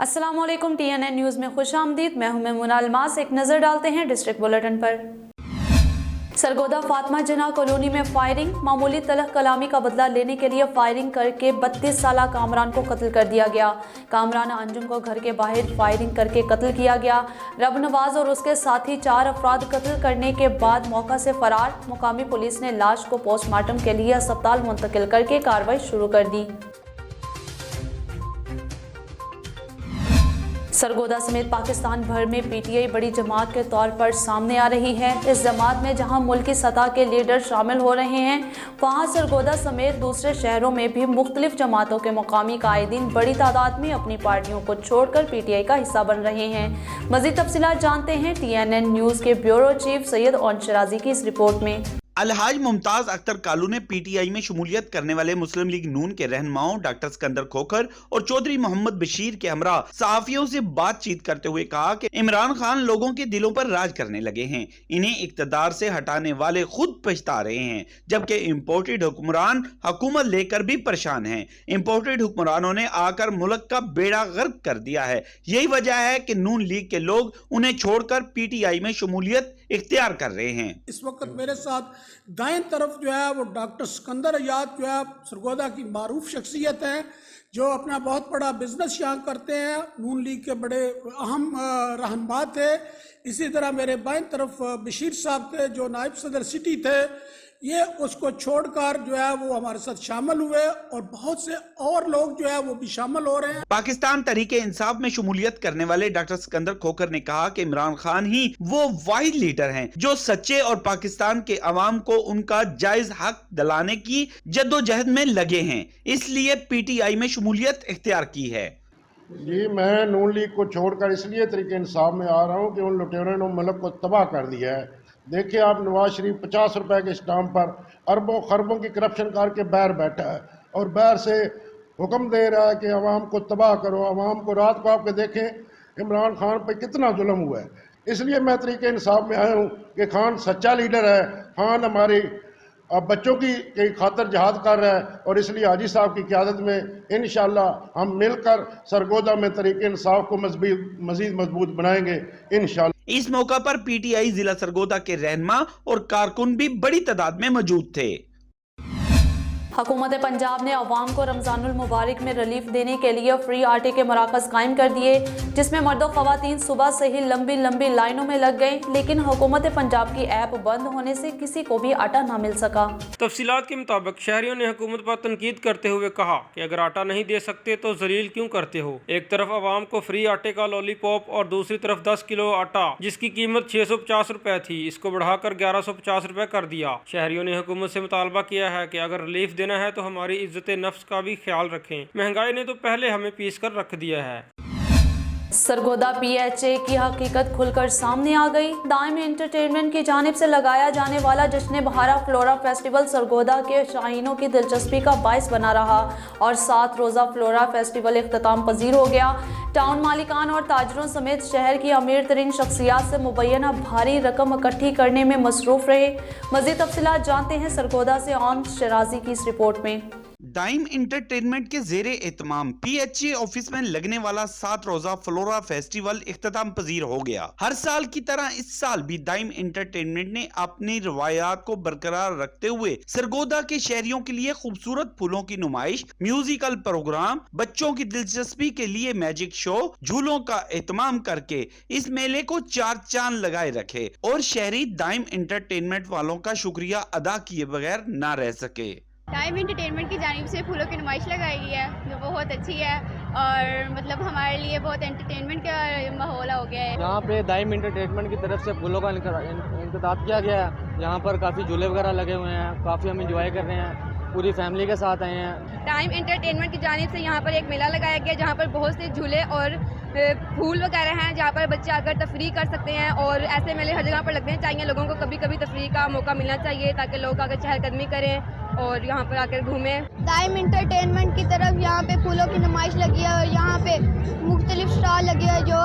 अस्सलाम वालेकुम, TNN news में खुश आमदीद। मैं हूं मेमुना अलमास। एक नज़र डालते हैं डिस्ट्रिक्ट बुलेटिन पर। सरगोदा फातिमा जिन्ना कॉलोनी में फायरिंग। मामूली तलख कलामी का बदला लेने के लिए फायरिंग करके 32 साला कामरान को कत्ल कर दिया गया। कामरान अंजुम को घर के बाहर फायरिंग करके कत्ल किया गया। रब नवाज और उसके साथी 4 अफराद कत्ल करने के बाद मौका से फरार। मुकामी पुलिस ने लाश को पोस्टमार्टम के लिए अस्पताल मुंतकिल करके कार्रवाई शुरू कर दी। सरगोदा समेत पाकिस्तान भर में PTI बड़ी जमात के तौर पर सामने आ रही है। इस जमात में जहां मुल्की सतह के लीडर शामिल हो रहे हैं, वहां सरगोदा समेत दूसरे शहरों में भी मुख्तलिफ जमातों के मुकामी कायदीन बड़ी तादाद में अपनी पार्टियों को छोड़कर PTI का हिस्सा बन रहे हैं। मज़ीद तफसीलात जानते हैं TNN न्यूज़ के ब्यूरो चीफ सैयद ओन शराजी की इस रिपोर्ट में। अलहाज मुमताज अख्तर कालू ने PTI में शमूलियत करने वाले मुस्लिम लीग नून के रहनुमाओं डॉक्टर सिकंदर खोखर और चौधरी मोहम्मद बशीर के हमरा सहाफियों से बातचीत करते हुए कहा कि इमरान खान लोगों के दिलों पर राज करने लगे हैं। इन्हें इक्तदार से हटाने वाले खुद पछता रहे हैं, जबकि इम्पोर्टेड हुक्मरान हुकूमत लेकर भी परेशान हैं। इम्पोर्टेड हुक्मरानों ने आकर मुल्क का बेड़ा गर्क कर दिया है। यही वजह है कि नून लीग के लोग उन्हें छोड़कर PTI में शमूलियत इख्तियार कर रहे हैं। इस वक्त मेरे साथ दाएं तरफ जो है वो डॉक्टर सिकंदर अयाद जो है सरगोदा की मारूफ शख्सियत है, जो अपना बहुत बड़ा बिजनेस यहाँ करते हैं। नून लीग के बड़े अहम रहनुमा थे। इसी तरह मेरे बाएं तरफ बशीर साहब थे, जो नायब सदर सिटी थे। ये उसको छोड़कर जो है वो हमारे साथ शामिल हुए और बहुत से और लोग जो है वो भी शामिल हो रहे हैं। पाकिस्तान तहरीक इंसाफ में शमूलियत करने वाले डॉक्टर सिकंदर खोखर ने कहा कि इमरान खान ही वो वाहिद लीडर हैं जो सच्चे और पाकिस्तान के अवाम को उनका जायज हक दिलाने की जद्दोजहद में लगे हैं, इसलिए PTI में शमूलियत इख्तियार की है। जी, मैं नून लीग को छोड़कर इसलिए तहरीक इंसाफ में आ रहा हूँ कि उन लुटेरों ने मुल्क को तबाह कर दिया है। देखिए आप, नवाज शरीफ 50 रुपए के स्टाम्प पर अरबों खरबों की करप्शन करके बाहर बैठा है और बाहर से हुक्म दे रहा है कि अवाम को तबाह करो। अवाम को रात को आपके देखें इमरान खान पर कितना जुल्म हुआ है। इसलिए मैं तहरीक इंसाफ में आया हूँ कि खान सच्चा लीडर है। खान हमारी बच्चों की खातर जहाद कर रहा है और इसलिए हाजी साहब की क़यादत में इंशाअल्लाह हम मिलकर सरगोदा में तहरीक इंसाफ को मज़ीद मजबूत बनाएंगे इंशाअल्लाह। इस मौका पर PTI जिला सरगोदा के रहनुमा और कारकुन भी बड़ी तादाद में मौजूद थे। हुकूमत पंजाब ने अवाम को रमज़ानुल मुबारक में रिलीफ देने के लिए फ्री आटे के मराकज़ कायम कर दिए, जिसमें मर्द और ख़वातीन सुबह से ही लंबी लंबी लाइनों में लग गए, लेकिन हुकूमत पंजाब की ऐप बंद होने से किसी को भी आटा ना मिल सका। तफसीलात के मुताबिक शहरियों ने हुकूमत पर तनकीद करते हुए कहा कि अगर आटा नहीं दे सकते तो जलील क्यों करते हो। एक तरफ अवाम को फ्री आटे का लॉलीपॉप और दूसरी तरफ 10 किलो आटा जिसकी कीमत 650 रुपए थी, इसको बढ़ाकर 1150 रुपए कर दिया। शहरियों ने हुकूमत से मुतालबा किया है कि अगर रिलीफ देना है तो हमारी इज्जत नफ्स का भी ख्याल रखें। महंगाई ने तो पहले हमें पीस कर रख दिया है। सरगोदा PHA की हकीकत खुलकर सामने आ गई। दाइम एंटरटेनमेंट की जानिब से लगाया जाने वाला जश्न बहारा फ्लोरा फेस्टिवल सरगोदा के शाहीनों की दिलचस्पी का बाइस बना रहा और 7 रोज़ा फ्लोरा फेस्टिवल इख्तिताम पजीर हो गया। टाउन मालिकान और ताजरों समेत शहर की अमीर तरीन शख्सियात से मुबैना भारी रकम इकट्ठी करने में मसरूफ रहे। मज़ीद तफसीलात जानते हैं सरगोदा से ओन शराजी की इस रिपोर्ट में। दाइम एंटरटेनमेंट के ज़ेरे एहतमाम PHA ऑफिस में लगने वाला 7 रोज़ा फ्लोरा फेस्टिवल इख्तिताम पजीर हो गया। हर साल की तरह इस साल भी दाइम एंटरटेनमेंट ने अपनी रवायात को बरकरार रखते हुए सरगोदा के शहरियों के लिए खूबसूरत फूलों की नुमाइश, म्यूजिकल प्रोग्राम, बच्चों की दिलचस्पी के लिए मैजिक शो, झूलों का एहतमाम करके इस मेले को 4 चांद लगाए रखे और शहरी दाइम एंटरटेनमेंट वालों का शुक्रिया अदा किए बगैर ना रह सके। दाइम एंटरटेनमेंट की जानिब से फूलों की नुमाइश लगाई गई है, जो बहुत अच्छी है और मतलब हमारे लिए बहुत एंटरटेनमेंट का माहौल हो गया है। यहाँ पे दाइम एंटरटेनमेंट की तरफ से फूलों का इंतजाम किया गया है। यहाँ पर काफ़ी झूले वगैरह लगे हुए हैं, काफ़ी हम इंजॉय कर रहे हैं, पूरी फैमिली के साथ आए हैं। दाइम एंटरटेनमेंट की जानिब से यहाँ पर एक मेला लगाया गया, जहाँ पर बहुत से झूले और फूल वगैरह हैं, जहाँ पर बच्चे आकर तफरीह कर सकते हैं और ऐसे मेले हर जगह पर लगने चाहिए। लोगों को कभी कभी तफरीह का मौका मिलना चाहिए ताकि लोग आकर चहलकदमी करें और यहाँ पर आकर घूमें। दाइम एंटरटेनमेंट की तरफ यहाँ पे फूलों की नुमाइश लगी है और यहाँ पे मुख्तलिफ स्टॉल लगे हैं जो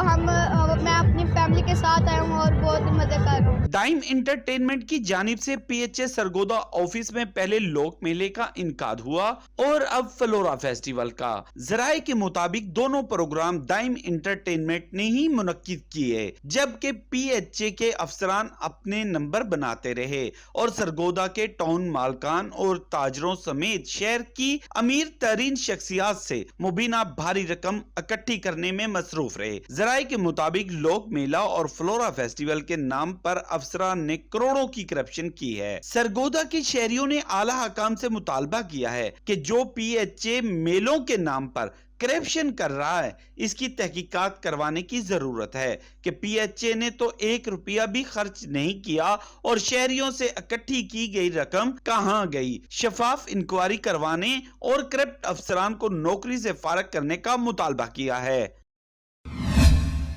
मैं अपनी फैमिली के साथ आया हूँ और बहुत मज़े कर रहा हूँ। दाइम इंटरटेनमेंट की जानिब से पीएचए सरगोदा ऑफिस में पहले लोक मेले का इनकाद हुआ और अब फ्लोरा फेस्टिवल का। जराये के मुताबिक दोनों प्रोग्राम दाइम इंटरटेनमेंट ने ही मुनक्किद किए, जबकि पीएचए के अफसरान अपने नंबर बनाते रहे और सरगोदा के टाउन मालकान और ताजरों समेत शहर की अमीर तरीन शख्सियात से मुबीना भारी रकम इकट्ठी करने में मसरूफ रहे। जराये के मुताबिक लोक मेला और फ्लोरा फेस्टिवल के नाम पर अफसरान ने करोड़ों की करप्शन की है। सरगोदा के शहरियों ने आला हकाम से मुतालबा किया है कि जो पीएचए मेलों के नाम पर करप्शन कर रहा है, इसकी तहकीकात करवाने की जरूरत है कि पीएचए ने तो 1 रुपया भी खर्च नहीं किया और शहरियों से इकट्ठी की गई रकम कहां गई। शफाफ इंक्वायरी करवाने और करप्ट अफसरान को नौकरी से फारग करने का मुतालबा किया है।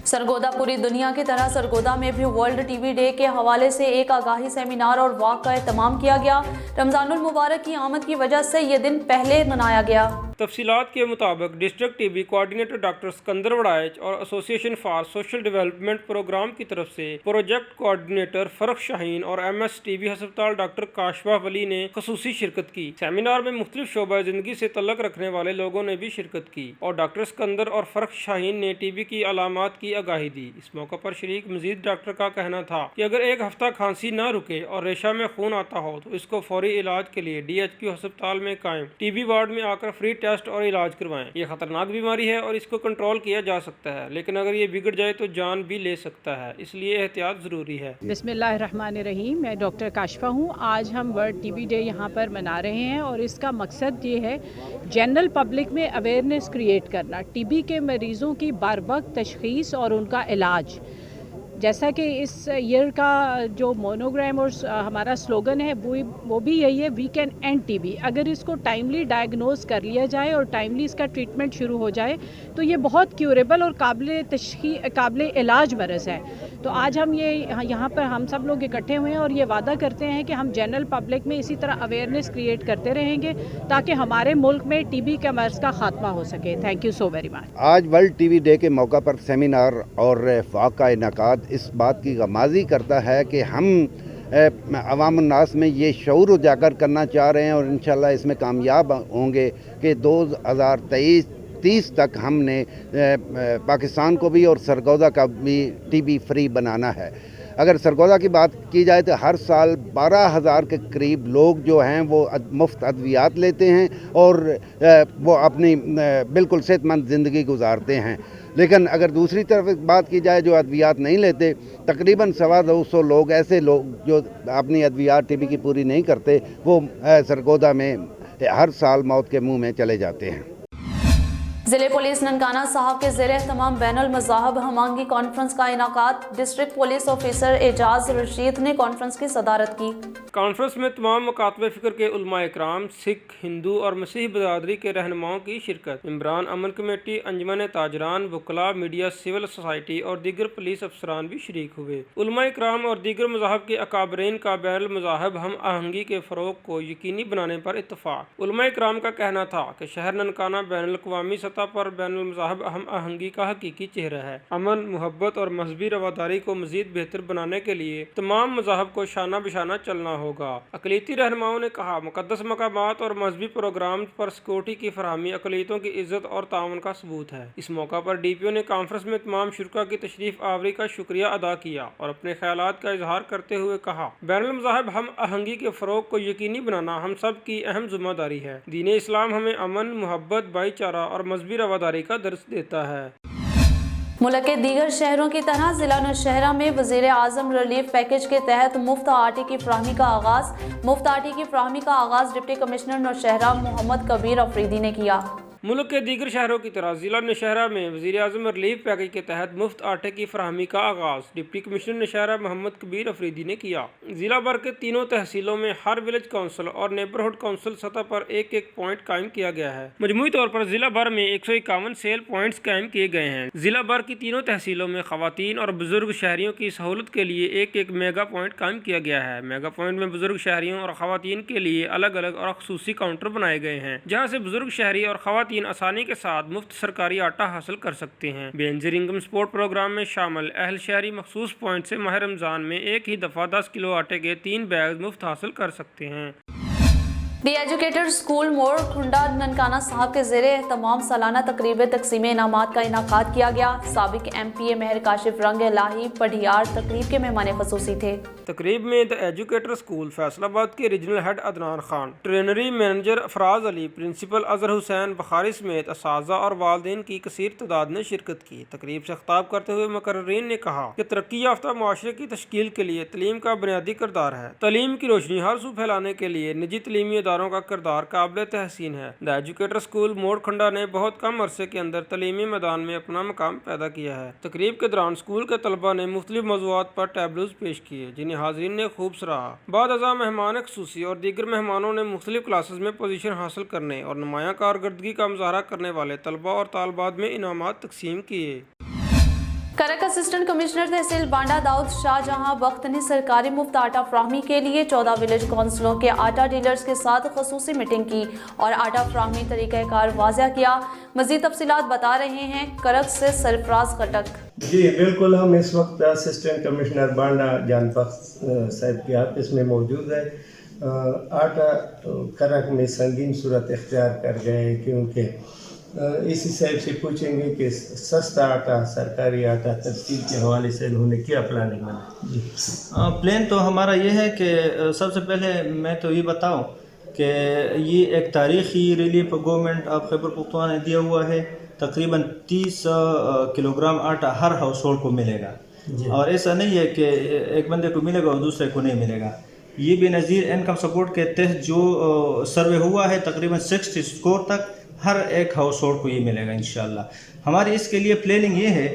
सरगोदा पूरी दुनिया की तरह सरगोदा में भी वर्ल्ड टीबी डे के हवाले से एक आगाही सेमिनार और वॉक का एहतमाम किया गया। रमजानुल मुबारक की आमद की वजह से ये दिन पहले मनाया गया। तफसीलात के मुताबिक district TB coordinator doctor Sikandar Waraich और association for social development program की तरफ से प्रोजेक्ट कोऑर्डिनेटर फरख शाहीन और एमएस टीबी अस्पताल डॉक्टर काशवा वली ने खसूसी शिरकत की। सेमिनार में मुख्तलिफ शोबा जिंदगी से तल्लक रखने वाले लोगों ने भी शिरकत की और डॉक्टर सिकंदर और फरख शाहीन ने टीबी की अलामात की आगाही दी। इस मौके पर शरीक मजीद डॉक्टर का कहना था कि अगर एक हफ्ता खांसी न रुके और रेशा में खून आता हो तो इसको फौरी इलाज के लिए DHQ अस्पताल में कायम टीबी वार्ड में आकर फ्री टेस्ट और इलाज करवाएं। ये खतरनाक बीमारी है और इसको कंट्रोल किया जा सकता है, लेकिन अगर ये बिगड़ जाए तो जान भी ले सकता है, इसलिए एहतियात ज़रूरी है। बिस्मिल्लाहिर्रहमानिर्रहीम, मैं डॉक्टर काशफा हूँ। आज हम वर्ल्ड टीबी डे यहाँ पर मना रहे हैं और इसका मकसद ये है जनरल पब्लिक में अवेयरनेस क्रिएट करना, टीबी के मरीज़ों की बर वक्त तशख़ीस और उनका इलाज। जैसा कि इस ईयर का जो मोनोग्राम और हमारा स्लोगन है वो भी यही है, वी कैन एंड टीबी। अगर इसको टाइमली डायग्नोज कर लिया जाए और टाइमली इसका ट्रीटमेंट शुरू हो जाए तो ये बहुत क्यूरेबल और काबिल इलाज मरज़ है। तो आज हम ये यहाँ पर हम सब लोग इकट्ठे हुए हैं और ये वादा करते हैं कि हम जनरल पब्लिक में इसी तरह अवेयरनेस क्रिएट करते रहेंगे ताकि हमारे मुल्क में टीबी के मर्ज़ का खात्मा हो सके। Thank you so very much. आज वर्ल्ड टीबी डे के मौका पर सेमिनार और वॉक का इनेकाद इस बात की गमाज़ी करता है कि हम अवाम उन्नास में ये शऊर उजागर करना चाह रहे हैं और इंशाल्लाह इसमें कामयाब होंगे कि 2030 तक हमने पाकिस्तान को भी और सरगोदा का भी टीबी फ्री बनाना है। अगर सरगोदा की बात की जाए तो हर साल 12,000 के करीब लोग जो हैं वो मुफ्त अद्वियात लेते हैं और वो अपनी बिल्कुल सेहतमंद ज़िंदगी गुजारते हैं। लेकिन अगर दूसरी तरफ बात की जाए जो अद्वियात नहीं लेते, तकरीबन 250 लोग ऐसे लोग जो अपनी अद्वियात टीबी की पूरी नहीं करते, वो सरगोदा में हर साल मौत के मुंह में चले जाते हैं। जिले पुलिस ननकाना साहब के ज़ेरे तमाम बैनुल मज़ाहब हमांगी कॉन्फ्रेंस का इनाकात district police officer Ejaz Rashid ने कॉन्फ्रेंस की सदारत की। कॉन्फ्रेंस में तमाम मकातबे फ़िक्र के उलमा इकराम, सिख, हिंदू और मसीह बरादरी के रहनुमाओं की शिरकत। इमरान अमन कमेटी, अंजुमन ताजरान, वकला, मीडिया, सिविल सोसाइटी और दीगर पुलिस अफसरान भी शरीक हुए। उलमा इकराम और दीगर मज़ाहब के अकाबरीन का बैनुल मज़ाहब हम आहंगी के फ़रोग़ को यकीनी बनाने पर इत्तफ़ाक़। उलमा इकराम का कहना था कि शहर ननकाना बैनुल अक़वामी सतह पर बैनुल मज़ाहब हम आहंगी का हकीकी चेहरा है। अमन, मोहब्बत और मजहबी रवादारी को मज़ीद बेहतर बनाने के लिए तमाम मज़ाहब को शाना बिशाना चलना होगा। अक़लीती रहनुमाओं ने कहा, मुक़द्दस मकामात और मजहबी प्रोग्राम पर सिक्योरिटी की फराहमी अक़लीतों की इज़्ज़त और ताउन का सबूत है। इस मौका पर DPO ने कॉन्फ्रेंस में तमाम शुरका की तशरीफ़ आवरी का शुक्रिया अदा किया और अपने ख्यालात का इजहार करते हुए कहा, बैनुल मज़ाहब हम आहंगी के फ़रोग़ को यकीनी बनाना हम सब की अहम ज़िम्मेदारी है। दीन इस्लाम हमें अमन, मोहब्बत, भाईचारा और मजहबी रवादारी का दर्स देता है। मुल्क के दीगर शहरों की तरह जिला नौशहरा में वज़ीर आज़म रिलीफ पैकेज के तहत मुफ्त आटे की फराहमी का आगाज़। मुफ्त आटे की फराहमी का आगाज़ डिप्टी कमिश्नर नौशहरा मोहम्मद कबीर अफरीदी ने किया। मुल्क के दीगर शहरों की तरह जिला नौशहरा में वज़ीर आज़म रिलीफ पैकेज के तहत मुफ्त आटे की फराहमी का आगाज़ डिप्टी कमिश्नर नौशहरा मोहम्मद कबीर अफरीदी ने किया। जिला भर के तीनों तहसीलों में हर विलेज काउंसिल और नेबरहुड काउंसिल सतह पर एक पॉइंट कायम किया गया है। मजमूई तौर पर जिला भर में 151 सेल पॉइंट्स कायम किए गए हैं। जिला भर की तीनों तहसीलों में खवातीन और बुजुर्ग शहरियों की सहूलत के लिए एक मेगा पॉइंट कायम किया गया है। मेगा पॉइंट में बुजुर्ग शहरियों और खवातीन के लिए अलग अलग और खसूसी काउंटर बनाए गए हैं, जहाँ से बुजुर्ग शहरी और खवातीन खवातीन आसानी के साथ मुफ्त सरकारी आटा हासिल कर सकते हैं। बेनजीर इनकम सपोर्ट प्रोग्राम में शामिल अहल शहरी मखसूस पॉइंट से माह रमज़ान में एक ही दफ़ा 10 किलो आटे के 3 बैग मुफ्त हासिल कर सकते हैं। दी एजुकेटर स्कूल मोड़ खुंडा ननकाना साहब के ज़ेरे तमाम सालाना तकरीब तकसीम इनामात का इनाकाद किया गया। साबिक MPA महर काशिफ रंग लाही पढ़ियार तकरीब के मेहमान खसूसी थे। तकरीब में द एजुकेटर स्कूल फैसलाबाद के रीजनल हेड अदनान खान, ट्रेनरी मैनेजर अफराज अली, प्रिंसिपल अजहर हुसैन बुखारी समेत असातिज़ा और वालिदैन की कसीर तादाद ने शिरकत की। तकरीब से खिताब करते हुए मुकर्रिरीन ने कहा कि तरक्की याफ्ता मुआशरे की तश्कील के लिए तलीम का बुनियादी किरदार है। तलीम की रोशनी हर सू फैलाने के लिए निजी तलीमी इदारों का किरदार काबिल तहसीन है। द एजुकेटर स्कूल मोड़ खंडा ने बहुत कम अरसे के अंदर तलीमी मैदान में अपना मकाम पैदा किया है। तकरीब के दौरान स्कूल के तलबा ने मुख्तलिफ मौज़ूआत पर टैबलोज पेश किए, जिन्हें हाज़रीन ने खूब सराहा। बाद अज़ा मेहमान ख़ुसूसी और दीगर मेहमानों ने मुख्तलिफ क्लासेस में पोजीशन हासिल करने और नुमायाँ कारकर्दगी का मुज़ाहरा करने वाले तलबा और तालबात में इनामात तकसीम किए। करक असिस्टेंट कमिश्नर तहसील बांडा दाऊद शाहजहां वक्त ने सरकारी मुफ्त आटा फ्राहमी के लिए 14 विलेज काउंसिलों के आटा डीलर्स के साथ खसूसी मीटिंग की और आटा फ्राहमी तरीक़ाकार वाज़ह किया। मज़ीद तफसीलात बता रहे हैं करक से सरफराज खटक। जी बिल्कुल, हम इस वक्त असिस्टेंट कमिश्नर बांडा जानबख्श साहब के ऑफिस में मौजूद है। आटा करक में संगीन सूरत इख्तियार कर गए हैं, क्योंकि इसी साहब से पूछेंगे कि सस्ता आटा, सरकारी आटा तफसील के हवाले से उन्होंने क्या प्लानिंग बनाई। प्लान तो हमारा ये है कि सबसे पहले मैं तो ये बताऊं कि ये एक तारीख़ी relief government of Khyber Pakhtunkhwa ने दिया हुआ है। तकरीबन 30 किलोग्राम आटा हर हाउस होल्ड को मिलेगा, और ऐसा नहीं है कि एक बंदे को मिलेगा और दूसरे को नहीं मिलेगा। ये बेनज़ीर इनकम सपोर्ट के तहत जो सर्वे हुआ है, तकरीबन 60 स्कोर तक हर एक हाउस होल्ड को ये मिलेगा इंशाल्लाह। हमारी इसके लिए प्लानिंग ये है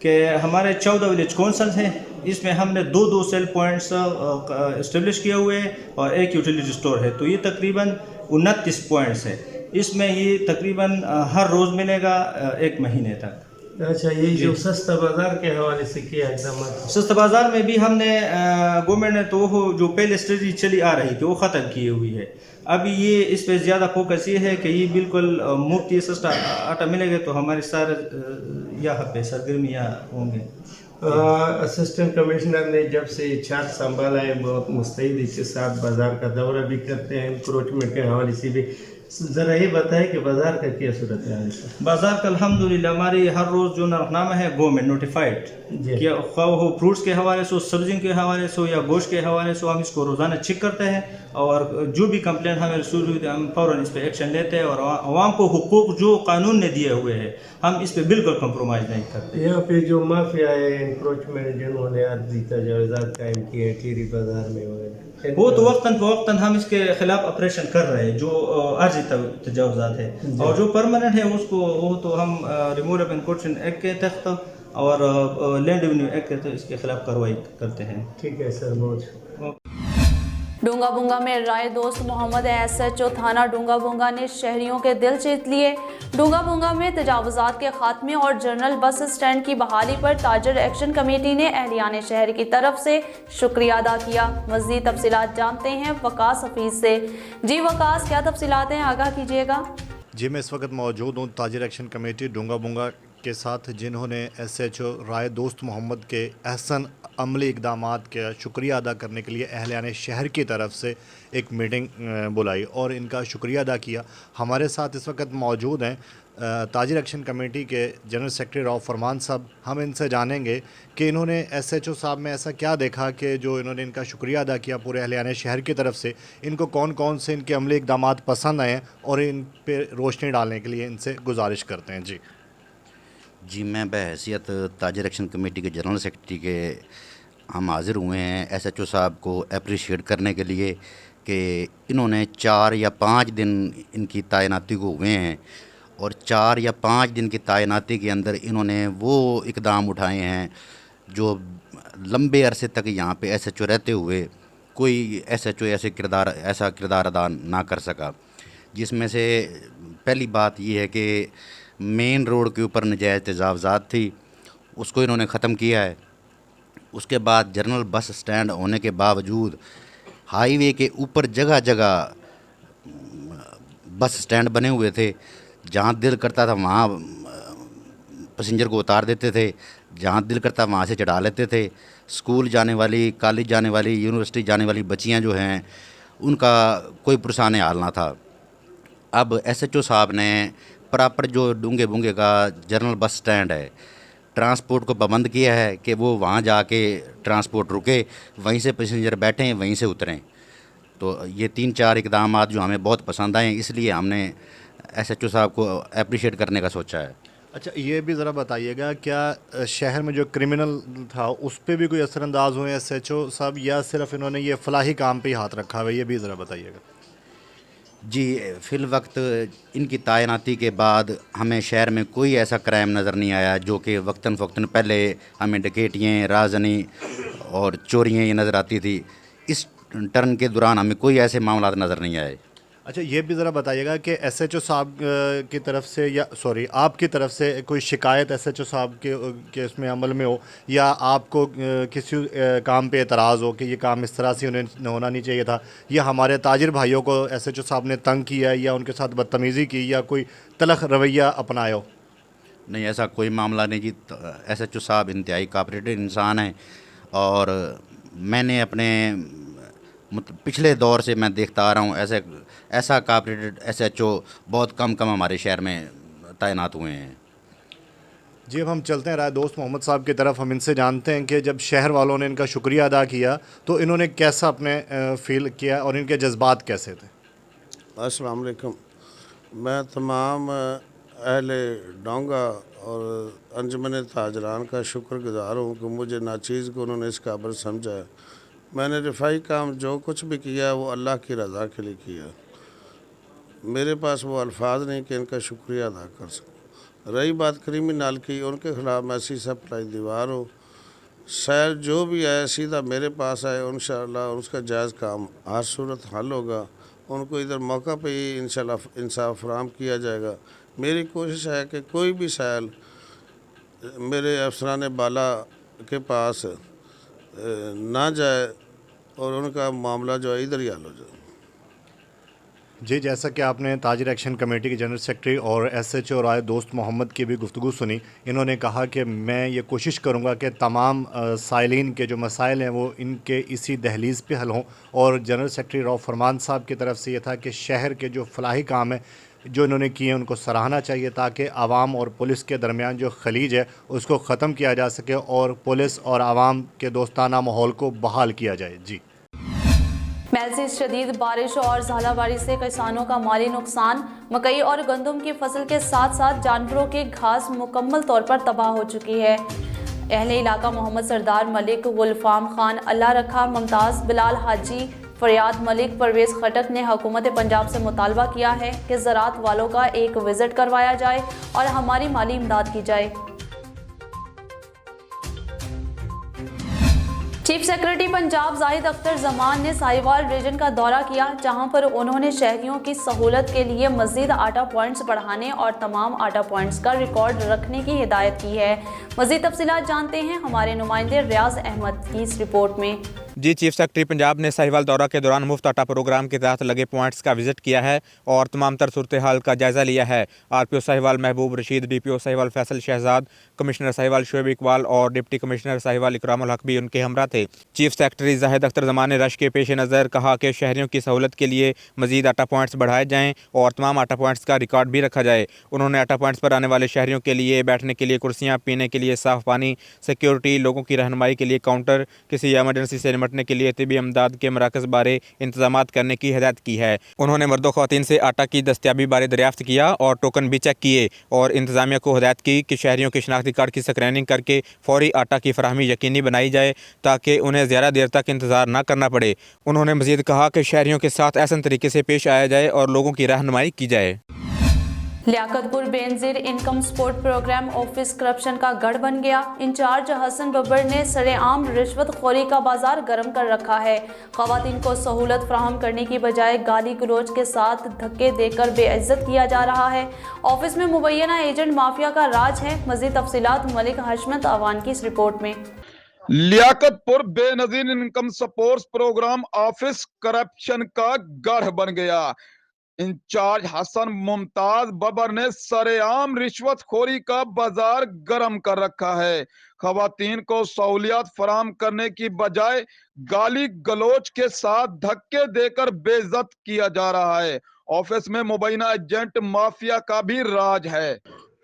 कि हमारे 14 विलेज काउंसिल हैं, इसमें हमने 2 सेल पॉइंट्स इस्टेब्लिश किए हुए हैं और एक यूटिलिटी स्टोर है, तो ये तकरीबन 29 पॉइंट्स है। इसमें ये तकरीबन हर रोज़ मिलेगा 1 महीने तक। अच्छा, ये जो सस्ता बाज़ार के हवाले से किया इकदाम? सस्ता बाज़ार में भी हमने गवर्नमेंट ने तो जो पहले स्ट्रेटजी चली आ रही थी वो ख़त्म की हुई है। अभी ये इस पे ज़्यादा फोकस ये है कि ये बिल्कुल मुफ्त ये सस्ता आटा मिलेगा, तो हमारे सारे यहाँ पे सरगर्मियाँ होंगे। असिस्टेंट कमिश्नर ने जब से छात्र संभाला है, बहुत मुस्तैदी के साथ बाज़ार का दौरा भी करते हैं, इंक्रोचमेंट के हवाले से भी। ज़रा ये बताएं कि बाज़ार का क्या सूरत है? बाज़ार का अल्हम्दुलिल्लाह हमारी हर रोज़ जो नरखनामा है गवर्नमेंट नोटिफाइड, क्या हो फ्रूट्स के हवाले से, सब्जियों के हवाले से या गोश्त के हवाले से, हम इसको रोज़ाना चेक करते हैं और जो भी कंप्लेंट हमें रिसीव हुई हम फ़ौरन इस पर एक्शन लेते हैं और आवाम को हुकूक जो कानून ने दिए हुए हैं हम इस पर बिल्कुल कंप्रोमाइज़ नहीं करते। यहाँ पे जो माफिया है, इंक्रोचमेंट जिन्होंने अर्जी तजावज़ात कायम किए टीरी बाज़ार में वगैरह, वो तो वक्तन फ़वक्तन हम इसके खिलाफ ऑपरेशन कर रहे हैं। जो अर्जी तजावज़ात है और जो परमानेंट है उसको वो तो हम रिमूवल ऑफ इंक्रोचमेंट एक्ट के तहत और लैंड रेवेन्यू एक्ट के तहत इसके खिलाफ कार्रवाई करते हैं। ठीक है सर, बहुत। डूंगा बुंगा में राय दोस्त मोहम्मद SHO थाना डूंगा बुंगा ने शहरियों के दिल जीत लिए। डूंगा बुंगा में तजावुज़ात के खात्मे और जनरल बस स्टैंड की बहाली पर ताजर एक्शन कमेटी ने अहलियान शहर की तरफ से शुक्रिया अदा किया। मज़ीद तफसीलात जानते हैं वकास हफीज़ से। जी वकास, क्या तफसीलात हैं, आगाह कीजिएगा। जी, मैं इस वक्त मौजूद हूँ ताजर एक्शन कमेटी डूंगा बुंगा के साथ, जिन्होंने SHO राय दोस्त मोहम्मद के अहसन अमली इक़दामात का शुक्रिया अदा करने के लिए अहलियान शहर की तरफ से एक मीटिंग बुलाई और इनका शुक्रिया अदा किया। हमारे साथ इस वक्त मौजूद हैं ताजिर एक्शन कमेटी के जनरल सेक्रेटरी राव फरमान साहब। हम इनसे जानेंगे कि इन्होंने SHO साहब में ऐसा क्या देखा कि जो इन्होंने इनका शुक्रिया अदा किया पूरे अहलियान शहर की तरफ से, इनको कौन कौन से इनके अमली इक़दामात पसंद आए और इन पर रोशनी डालने के लिए इनसे गुजारिश करते हैं। जी, मैं बहैसियत ताजिर एक्शन कमेटी के जनरल सेक्रेटरी के हम हाज़िर हुए हैं SHO साहब को अप्रिशिएट करने के लिए कि इन्होंने 4 या 5 दिन इनकी तैनाती को हुए हैं और 4 या 5 दिन की तैनाती के अंदर इन्होंने वो इक़दाम उठाए हैं जो लंबे अरसे तक यहाँ पे SHO रहते हुए कोई SHO ऐसा किरदार अदा ना कर सका। जिसमें से पहली बात ये है कि मेन रोड के ऊपर नजायज़ तजावज़ात थी, उसको इन्होंने ख़त्म किया है। उसके बाद जनरल बस स्टैंड होने के बावजूद हाईवे के ऊपर जगह जगह बस स्टैंड बने हुए थे जहाँ दिल करता था वहाँ पैसेंजर को उतार देते थे, जहाँ दिल करता वहाँ से चढ़ा लेते थे। स्कूल जाने वाली, कॉलेज जाने वाली, यूनिवर्सिटी जाने वाली बच्चियाँ जो हैं उनका कोई परेशान हाल ना था। अब SHO साहब ने प्रॉपर जो डूंगे बूंगे का जनरल बस स्टैंड है, ट्रांसपोर्ट को पाबंद किया है कि वो वहाँ जाके ट्रांसपोर्ट रुके, वहीं से पैसेंजर बैठें, वहीं से उतरें। तो ये 3-4 इकदाम जो हमें बहुत पसंद आए, इसलिए हमने SHO साहब को अप्रिशिएट करने का सोचा है। अच्छा, ये भी ज़रा बताइएगा, क्या शहर में जो क्रिमिनल था उस पर भी कोई असरअंदाज हुए SHO साहब, या सिर्फ इन्होंने ये फलाही काम पे ही हाथ रखा हुआ है, ये भी ज़रा बताइएगा। जी, फ़िल वक्त इनकी तैनाती के बाद हमें शहर में कोई ऐसा क्राइम नज़र नहीं आया जो कि वक्तन फ़वक्तन पहले हमें डकैतियाँ, राजनी और चोरियाँ ये नज़र आती थी। इस टर्न के दौरान हमें कोई ऐसे मामला नज़र नहीं आए। अच्छा, ये भी ज़रा बताइएगा कि SHO साहब की तरफ से, या सॉरी आपकी तरफ से कोई शिकायत SHO साहब के उसमें अमल में हो, या आपको किसी काम पे एतराज़ हो कि ये काम इस तरह से उन्हें होना नहीं चाहिए था, या हमारे ताजिर भाइयों को SHO साहब ने तंग किया, या उनके साथ बदतमीज़ी की, या कोई तलख रवैया अपनाया हो? नहीं, ऐसा कोई मामला नहीं जी। SHO साहब इंतहाई कोऑपरेटिव इंसान हैं, और मैंने अपने पिछले दौर से मैं देखता आ रहा हूँ ऐसा कोऑपरेटिव SHO बहुत कम हमारे शहर में तैनात हुए हैं। जी, अब हम चलते हैं राय दोस्त मोहम्मद साहब की तरफ। हम इनसे जानते हैं कि जब शहर वालों ने इनका शुक्रिया अदा किया तो इन्होंने कैसा अपने फ़ील किया और इनके जज्बात कैसे थे। अस्सलाम वालेकुम। मैं तमाम अहले डोंगा और अंजुमन ताजरान का शुक्रगुज़ार हूँ कि मुझे नाचीज़ को उन्होंने इस काबिल समझा है। मैंने रफ़ाई काम जो कुछ भी किया वो अल्लाह की रज़ा के लिए किया। मेरे पास वो अल्फाज नहीं कि इनका शुक्रिया अदा कर सकूँ। रही बात क्रिमिनल की, उनके ख़िलाफ़ मैं सीधा पलाई दीवार हूँ। शहर जो भी आए सीधा मेरे पास आए, इंशाअल्लाह उसका जायज़ काम हर सूरत हल होगा। उनको इधर मौका पे ही इंशाअल्लाह इंसाफ फराहम किया जाएगा। मेरी कोशिश है कि कोई भी साइल मेरे अफसरान बाला के पास ना जाए और उनका मामला जो है इधर ही हल हो जाए। जी, जैसा कि आपने ताजिर एक्शन कमेटी के जनरल सेक्रेटरी और SHO राय दोस्त मोहम्मद की भी गुफ्तगू सुनी, इन्होंने कहा कि मैं ये कोशिश करूँगा कि तमाम साइलिन के जो मसाइल हैं वो इनके इसी दहलीज़ पे हल हों। और जनरल सेक्रेटरी रऊफ़ फरमान साहब की तरफ से ये था कि शहर के जो फलाही काम है जो इन्होंने किए उनको सराहना चाहिए, ताकि आवाम और पुलिस के दरमियान जो खलीज है उसको ख़त्म किया जा सके और पुलिस और आवाम के दोस्ताना माहौल को बहाल किया जाए। जी, महज से शदीद बारिश और ज़ालाबारी से किसानों का माली नुकसान, मकई और गंदम की फसल के साथ साथ जानवरों की घास मुकम्मल तौर पर तबाह हो चुकी है। अहले इलाका मोहम्मद सरदार मलिक, गुलफाम खान, अल्लाह रखा, मुमताज़, बिलाल हाजी, फरियाद मलिक, परवेज़ खटक ने हुकूमत पंजाब से मुतालबा किया है कि ज़राअत वालों का एक विज़िट करवाया जाए और हमारी माली इमदाद की जाए। चीफ सेक्रेटरी पंजाब जाहिद अख्तर जमान ने साहिवाल रीजन का दौरा किया, जहां पर उन्होंने शहरियों की सहूलत के लिए मजीद आटा पॉइंट्स बढ़ाने और तमाम आटा पॉइंट्स का रिकॉर्ड रखने की हिदायत की है। मजीद तफसीलात जानते हैं हमारे नुमाइंदे रियाज अहमद की इस रिपोर्ट में। जी, चीफ सेक्रेटरी पंजाब ने साहिवाल दौरा के दौरान मुफ्त आटा प्रोग्राम के तहत लगे पॉइंट्स का विजिट किया है और तमाम तर सूरत हाल का जायज़ा लिया है। RPO साहिवाल महबूब रशीद, DPO साहिवाल फैसल शहजाद, कमिश्नर साहिवाल शोएब इकबाल और डिप्टी कमिश्नर साहिवाल इकरामुल हक भी उनके हमरा थे। चीफ सेक्रेटरी जाहिद अख्तर जमान ने रश के पेश नज़र कहा कि शहरियों की सहूलत के लिए मजीद आटा पॉइंट्स बढ़ाए जाएँ और तमाम आटा पॉइंट्स का रिकॉर्ड भी रखा जाए। उन्होंने आटा पॉइंट्स पर आने वाले शहरियों के लिए बैठने के लिए कुर्सियाँ, पीने के लिए साफ़ पानी, सिक्योरिटी, लोगों की रहनुमाई के लिए काउंटर, किसी एमरजेंसी से निपटने के लिए तिबी इमदाद के मराकज़ बारे इंतजामात करने की हिदायत की है। उन्होंने मर्दों ख़वातीन से आटा की दस्तयाबी बारे दरियाफ्त किया और टोकन भी चेक किए और इंतजामिया को हिदायत की कि शहरियों के शनाख्ती कार्ड की स्क्रैनिंग करके फौरी आटा की फराहमी यकीनी बनाई जाए ताकि उन्हें ज़्यादा देर तक इंतज़ार न करना पड़े। उन्होंने मज़ीद कहा कि शहरियों के साथ ऐसा तरीके से पेश आया जाए और लोगों की रहनुमाई की जाए। Liaquatpur Benazir income support programme office corruption का गढ़ बन गया। इंचार्ज हसन बब्बर ने सरेआम रिश्वत खोरी का बाजार गर्म कर रखा है। ख़वातीन को सहूलत फराहम करने की बजाय गाली गलोच के साथ धक्के देकर बेइज्जत किया जा रहा है। ऑफिस में मुबैना एजेंट माफिया का राज है। मज़ीद तफसीलात मलिक हशमत अवान की इस रिपोर्ट में। Liaquatpur Benazir income support programme office corruption का गढ़ बन गया। इंचार्ज हसन मुमताज बबर ने सरेआम रिश्वतखोरी का बाजार गर्म कर रखा है। खवातीन को सहूलियात फराम करने की बजाय गाली गलोच के साथ धक्के देकर बेइज्जत किया जा रहा है। ऑफिस में मुबैना एजेंट माफिया का भी राज है।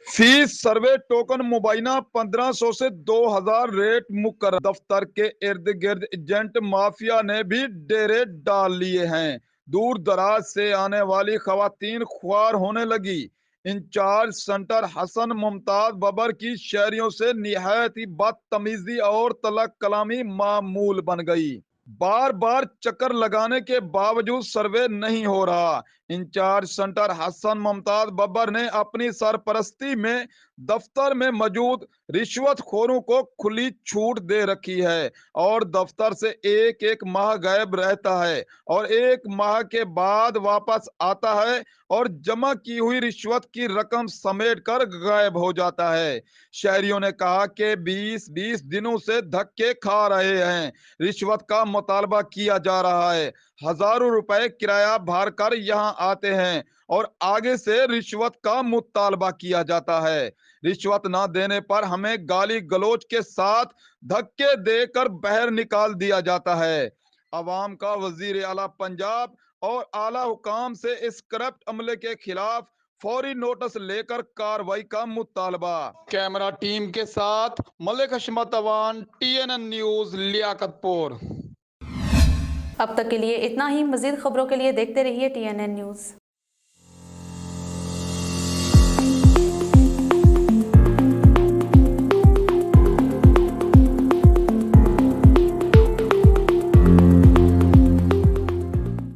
फीस सर्वे टोकन मुबैना 1500 से 2000 रेट मुकर्रर। दफ्तर के इर्द गिर्द एजेंट माफिया ने भी डेरे डाल लिए हैं। दूर दराज से आने वाली खवातीन ख्वार होने लगी। इंचार्ज सेंटर हसन मुमताज बबर की शहरियों से निहायत ही बदतमीजी और तलक कलामी मामूल बन गई। बार बार चक्कर लगाने के बावजूद सर्वे नहीं हो रहा। इंचार्ज सेंटर हसन मुमताज बबर ने अपनी सरपरस्ती में दफ्तर में मौजूद रिश्वतखोरों को खुली छूट दे रखी है और दफ्तर से एक एक माह गायब रहता है और एक माह के बाद वापस आता है और जमा की हुई रिश्वत की रकम समेट कर गायब हो जाता है। शहरियों ने कहा कि 20-20 दिनों से धक्के खा रहे हैं। रिश्वत का मुतालबा किया जा रहा है। हजारों रुपए किराया भर कर यहाँ आते हैं और आगे से रिश्वत का मुतालबा किया जाता है। रिश्वत ना देने पर हमें गाली गलोच के साथ धक्के देकर बाहर निकाल दिया जाता है। अवाम का वजीर आला पंजाब और आला हुकाम से इस करप्ट अमले के खिलाफ फौरी नोटिस लेकर कार्रवाई का मुतालबा। कैमरा टीम के साथ मलिक हशमत अवान, TNN न्यूज, लियाकतपुर। अब तक के लिए इतना ही। मजीद खबरों के लिए देखते रहिए TNN न्यूज़।